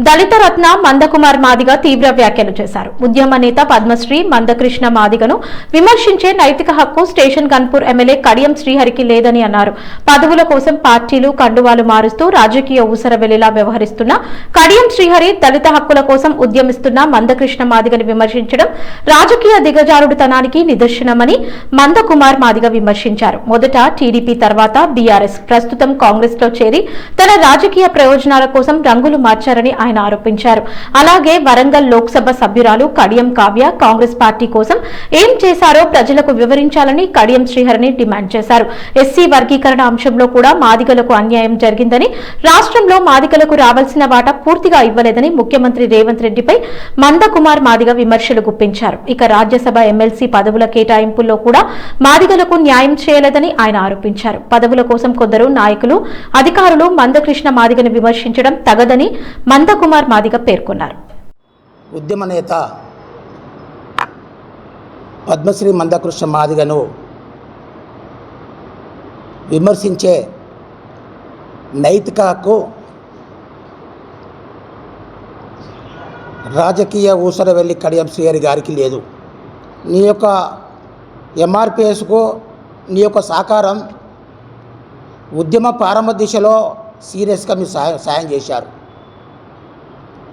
దళిత రత్న మందకుమార్ మాదిగ తీవ్ర వ్యాఖ్యలు చేశారు. ఉద్యమ నేత పద్మశ్రీ మందకృష్ణ మాదిగను విమర్శించే నైతిక హక్కు స్టేషన్ గన్పూర్ ఎమ్మెల్యే కడియం శ్రీహరికి లేదని అన్నారు. పదవుల కోసం పార్టీలు కండువాలు మారుస్తూ రాజకీయ ఊసరవెల్లిలా వ్యవహరిస్తున్న కడియం శ్రీహరి దళిత హక్కుల కోసం ఉద్యమిస్తున్న మందకృష్ణ మాదిగని విమర్శించడం రాజకీయ దిగజారుడుతనానికి నిదర్శనమని మందకుమార్ మాదిగ విమర్శించారు. విమర్శించారు. మొదట టీడీపీ, తర్వాత బీఆర్ఎస్, ప్రస్తుతం కాంగ్రెస్ లో చేరి తన రాజకీయ ప్రయోజనాల కోసం రంగులు మార్చారని ఆయన ఆరోపించారు. అలాగే వరంగల్ లోక్సభ సభ్యురాలు కడియం కావ్య కాంగ్రెస్ పార్టీ కోసం ఏం చేశారో ప్రజలకు వివరించాలని కడియం శ్రీహరిని డిమాండ్ చేశారు. ఎస్సీ వర్గీకరణ అంశంలో కూడా మాదిగలకు అన్యాయం జరిగిందని, రాష్ట్రంలో మాదిగలకు రావాల్సిన వాటా పూర్తిగా ఇవ్వలేదని ముఖ్యమంత్రి రేవంత్ రెడ్డిపై మందకుమార్ మాదిగ విమర్శలు గుప్పించారు. ఇక రాజ్యసభ ఎమ్మెల్సీ పదవుల కేటాయింపుల్లో కూడా మాదిగలకు న్యాయం చేయలేదని ఆయన ఆరోపించారు. పదవుల కోసం కొందరు నాయకులు, అధికారులు మందకృష్ణ మాదిగను విమర్శించడం తగదని మందకుమార్ మాదిగ పేర్కొన్నారు. ఉద్యమ నేత పద్మశ్రీ మందకృష్ణ మాదిగను విమర్శించే నైతిక హక్కు రాజకీయ ఊసరవెల్లి కడియం శ్రీహరి గారికి లేదు. నీ యొక్క ఎంఆర్పిఎస్కు నీ యొక్క సహకారం ఉద్యమ ప్రారంభ దిశలో సీరియస్గా మీరు సాయం చేశారు.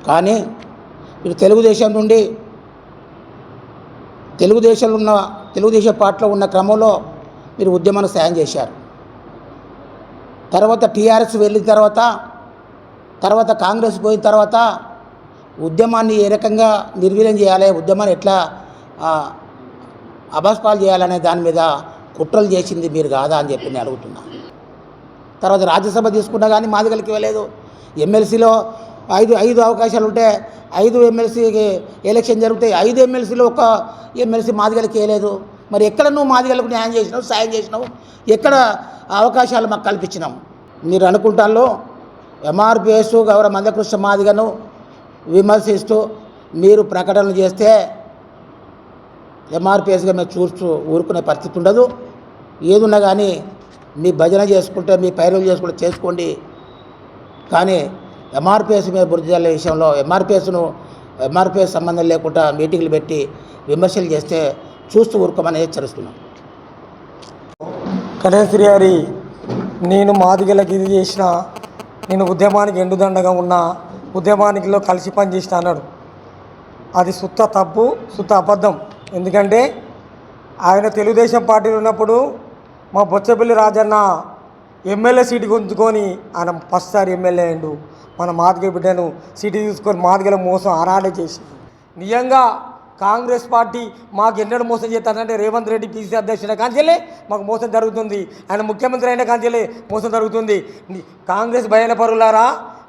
కానీ మీరు తెలుగుదేశం నుండి తెలుగుదేశం పార్టీలో ఉన్న క్రమంలో మీరు ఉద్యమానికి సాయం చేశారు. తర్వాత టీఆర్ఎస్ వెళ్ళిన తర్వాత కాంగ్రెస్ పోయిన తర్వాత ఉద్యమాన్ని ఏ రకంగా నిర్వీర్యం చేయాలి, ఉద్యమాన్ని ఎట్లా అభస్పాలు చేయాలనే దాని మీద కుట్రలు చేసింది మీరు కాదా అని చెప్పి నేను అడుగుతున్నా. తర్వాత రాజ్యసభ తీసుకున్నా కానీ మాదిగలకి ఇవ్వలేదు. ఎమ్మెల్సీలో ఐదు అవకాశాలు ఉంటే 5 ఎమ్మెల్సీకి ఎలక్షన్ జరుగుతాయి, 5 ఎమ్మెల్సీలో ఒక ఎమ్మెల్సీ మాదిగలకి ఇవ్వలేదు. మరి ఎక్కడ నువ్వు మాదిగలకు న్యాయం చేసినావు, సాయం చేసినావు, ఎక్కడ అవకాశాలు మాకు కల్పించినావు? మీరు అనుకుంటాలో ఎంఆర్పిఎస్ గౌరవ మందకృష్ణ మాదిగను విమర్శిస్తూ మీరు ప్రకటనలు చేస్తే ఎంఆర్పిఎస్గా మేము చూస్తూ ఊరుకునే పరిస్థితి ఉండదు. ఏదున్నా కానీ మీ భజన చేసుకుంటే, మీ పైరులు చేసుకుంటే చేసుకోండి. కానీ ఎంఆర్పిఎస్ మీద బురద జల్లే విషయంలో ఎంఆర్పిఎస్ సంబంధం లేకుండా మీటింగ్లు పెట్టి విమర్శలు చేస్తే చూస్తూ ఊరుకోమని హెచ్చరిస్తున్నాం. కడియం శ్రీహరి నేను మాదిగలకి ఇది చేసిన, నేను ఉద్యమానికి ఎండుదండగా ఉన్నా, ఉద్యమానికిలో కలిసి పనిచేసిన అన్నాడు. అది సుత్త తప్పు, సుత్త అబద్ధం. ఎందుకంటే ఆయన తెలుగుదేశం పార్టీలో ఉన్నప్పుడు మా బొచ్చపల్లి రాజన్న ఎమ్మెల్యే సీటు గుంజుకొని ఆయన ఫస్ట్ సారి ఎమ్మెల్యే అయ్యిండు. మన మాదిగ బిడ్డను సీటు తీసుకొని మాదిగల మోసం ఆనాడే చేసి, నిజంగా కాంగ్రెస్ పార్టీ మాకు ఎన్నడూ మోసం చేస్తారంటే రేవంత్ రెడ్డి పీసీ అధ్యక్షుడు కాంచెలే మాకు మోసం జరుగుతుంది, ఆయన ముఖ్యమంత్రి అయిన కాంచెలే మోసం జరుగుతుంది. కాంగ్రెస్ భయాల పరులారా,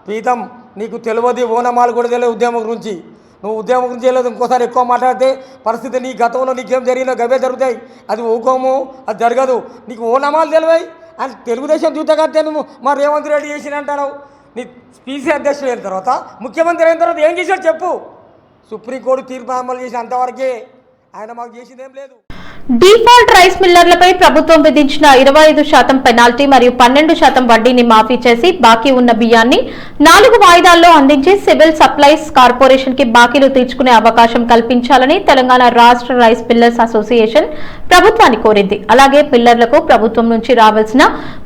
ప్రీతం నీకు తెలియదు, ఓనమాలు కూడా తెలియదు ఉద్యమం గురించి. నువ్వు ఉద్యమం గురించి తెలియదు, ఇంకోసారి ఎక్కువ మాట్లాడితే పరిస్థితి నీ గతంలో నీకేం జరిగినా గవే జరుగుతాయి. అది ఊకోము, అది జరగదు. నీకు ఓనమాలు తెలివాయి అని తెలుగుదేశం చూతగట్టే నువ్వు మా రేవంత్ రెడ్డి చేసిన అంటావు. నీ పీసీ అధ్యక్షుడు అయిన తర్వాత ముఖ్యమంత్రి అయిన తర్వాత ఏం చేశాడు చెప్పు? సుప్రీంకోర్టు తీర్పు అమలు చేసి అంతవరకే, ఆయన మాకు చేసింది ఏం లేదు. డిఫాల్ట్ రైస్ మిల్లర్లపై ప్రభుత్వం విధించిన 25% పెనాల్టీ మరియు 12% వడ్డీని మాఫీ చేసి బాకీ ఉన్న బియ్యాన్ని 4 వాయిదాల్లో అందించి సివిల్ సప్లైస్ కార్పొరేషన్ కి బాకీలు తీర్చుకునే అవకాశం కల్పించాలని తెలంగాణ రాష్ట్ర రైస్ మిల్లర్స్ అసోసియేషన్ ప్రభుత్వాన్ని కోరింది. అలాగే మిల్లర్లకు ప్రభుత్వం నుంచి రావాల్సిన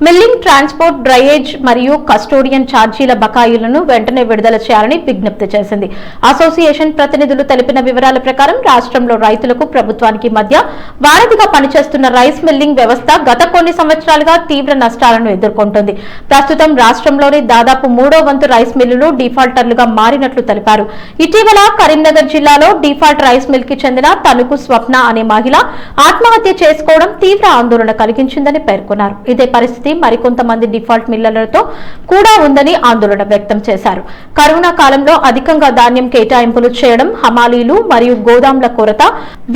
మిల్లింగ్, ట్రాన్స్పోర్ట్, డ్రైయేజ్ మరియు కస్టోడియన్ ఛార్జీల బకాయిలను వెంటనే విడుదల చేయాలని విజ్ఞప్తి చేసింది. అసోసియేషన్ ప్రతినిధులు తెలిపిన వివరాల ప్రకారం రాష్ట్రంలో రైతులకు ప్రభుత్వానికి మధ్య వారధిగా పనిచేస్తున్న రైస్ మిల్లింగ్ వ్యవస్థ గత కొన్ని సంవత్సరాలుగా తీవ్ర నష్టాలను ఎదుర్కొంటోంది. ప్రస్తుతం రాష్ట్రంలోని దాదాపు 3వ వంతు రైస్ మిల్లులు డిఫాల్టర్లుగా మారినట్లు తెలిపారు. ఇటీవల కరీంనగర్ జిల్లాలో డిఫాల్ట్ రైస్ మిల్ కి చెందిన తణుకు స్వప్న అనే మహిళ ఆత్మహత్య చేసుకోవడం తీవ్ర ఆందోళన కలిగించిందని పేర్కొన్నారు. ఇదే పరిస్థితి మరికొంతమంది డిఫాల్ట్ మిల్లర్లతో కూడా ఉందని ఆందోళన వ్యక్తం చేశారు. కరోనా కాలంలో అధికంగా ధాన్యం కేటాయింపులు చేయడం, హమాలీలు మరియు గోదాంల కొరత,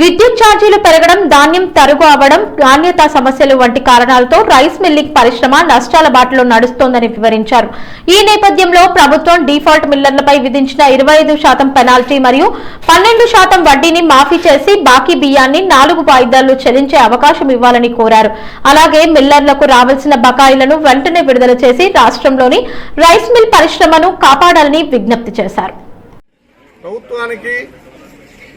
విద్యుత్ ఛార్జీలు పెరగడం, ధాన్యం తరుగు అవ్వడం, నాణ్యత సమస్యలు వంటి కారణాలతో రైస్ మిల్లింగ్ పరిశ్రమ నష్టాల బాటలో నడుస్తోందని వివరించారు. ఈ నేపథ్యంలో ప్రభుత్వం డిఫాల్ట్ మిల్లర్లపై విధించిన 25% పెనాల్టీ మరియు 12% వడ్డీని మాఫీ చేసి బాకీ బియ్యాన్ని 4 వాయిదాల్లో చెల్లించే అవకాశం ఇవ్వాలని కోరారు. అలాగే మిల్లర్లకు రావాల్సిన బకాయిలను వెంటనే విడుదల చేసి రాష్ట్రంలోని రైస్ మిల్ పరిశ్రమను కాపాడాలని విజ్ఞప్తి చేశారు. ప్రభుత్వానికి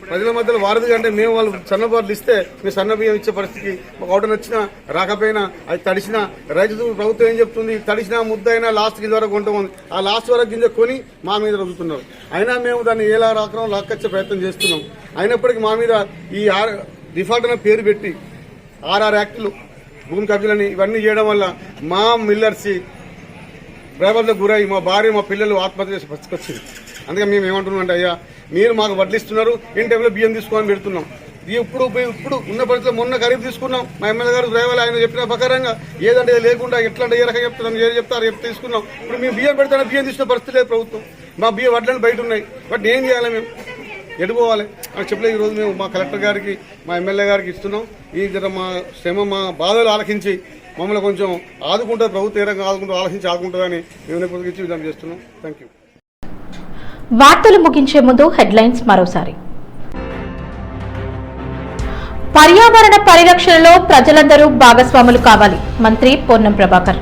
ప్రజల మధ్యలో వారధిగా అంటే మేము వాళ్ళు సన్నబార్లు ఇస్తే మేము సన్న బియ్యం ఇచ్చే పరిస్థితికి మాకు ఆర్డర్ వచ్చినా రాకపోయినా అది తడిసినా రైతు ప్రభుత్వం ఏం చెప్తుంది, తడిసినా ముద్ద అయినా లాస్ట్ గింజ వరకు కొంటుంది. ఆ లాస్ట్ వరకు గింజ కొని మా మీద రుద్దుతున్నారు. అయినా మేము దాన్ని ఎలా రాకడం లాక్కొచ్చే ప్రయత్నం చేస్తున్నాం. అయినప్పటికీ మా మీద ఈ డిఫాల్ట్ అనే పేరు పెట్టి 6 యాక్టులు భూమి కబ్జాలని ఇవన్నీ చేయడం వల్ల మా మిల్లర్స్ భయభద్రకు గురై మా భార్య మా పిల్లలు ఆత్మహత్య చేసి బతికొచ్చింది. అందుకే మేము ఏమంటున్నాం అంటే, అయ్యా మీరు మాకు వడ్లిస్తున్నారు, ఇన్ టైంలో బియ్యం తీసుకోవాలని పెడుతున్నాం. ఇప్పుడు ఉన్న పరిస్థితుల్లో మొన్న ఖరీదు తీసుకున్నాం. మా ఎమ్మెల్యే గారు డ్రైవర్ ఆయన చెప్పిన ప్రకారంగా ఏదంటే లేకుండా ఎట్లా అంటే ఏ రకంగా చెప్తారు ఏ చెప్తారు చెప్తే తీసుకున్నాం. ఇప్పుడు మేము బియ్యం పెడతాను, బియ్యం తీసుకున్న పరిస్థితి లేదు ప్రభుత్వం. మా బియ్యం వడ్లని బయట ఉన్నాయి. బట్ ఏం చేయాలి, మేము ఎడుకోవాలి అని చెప్పలేదు. ఈరోజు మేము మా కలెక్టర్ గారికి మా ఎమ్మెల్యే గారికి ఇస్తున్నాం. ఈ మా శ్రమ మా బాధలు ఆలకించి మమ్మల్ని కొంచెం ఆదుకుంటుంది ప్రభుత్వం, ఏ రకంగా ఆదుకుంటూ ఆలోచించి ఆదుకుంటుందని మేము ఇచ్చి విధానం చేస్తున్నాం. Thank you. వార్తలు ముగించే ముందు హెడ్లైన్స్ మరోసారి. పర్యావరణ పరిరక్షణలో ప్రజలందరూ భాగస్వాములు కావాలి, మంత్రి పొన్నం ప్రభాకర్.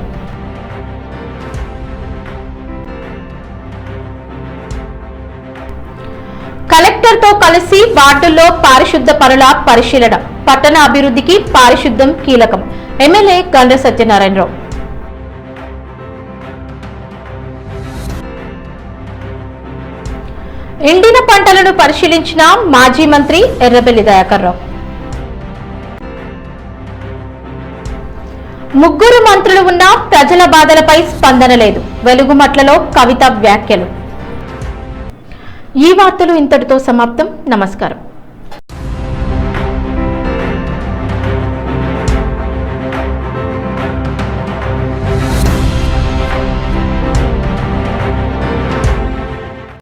కలెక్టర్తో కలిసి వార్డుల్లో పారిశుద్ధ పనుల పరిశీలన, పట్టణ అభివృద్ధికి పారిశుద్ధం కీలకం, ఎమ్మెల్యే గండ్ర సత్యనారాయణరావు. ఎండిన పంటలను పరిశీలించిన మాజీ మంత్రి ఎర్రబెల్లి దయాకర్ రావు. ముగ్గురు మంత్రులు ఉన్నా ప్రజల బాధలపై స్పందన లేదు, వెలుగుమట్లలో కవిత వ్యాఖ్యలు. ఈ వార్తలు ఇంతటితో సమాప్తం. నమస్కారం.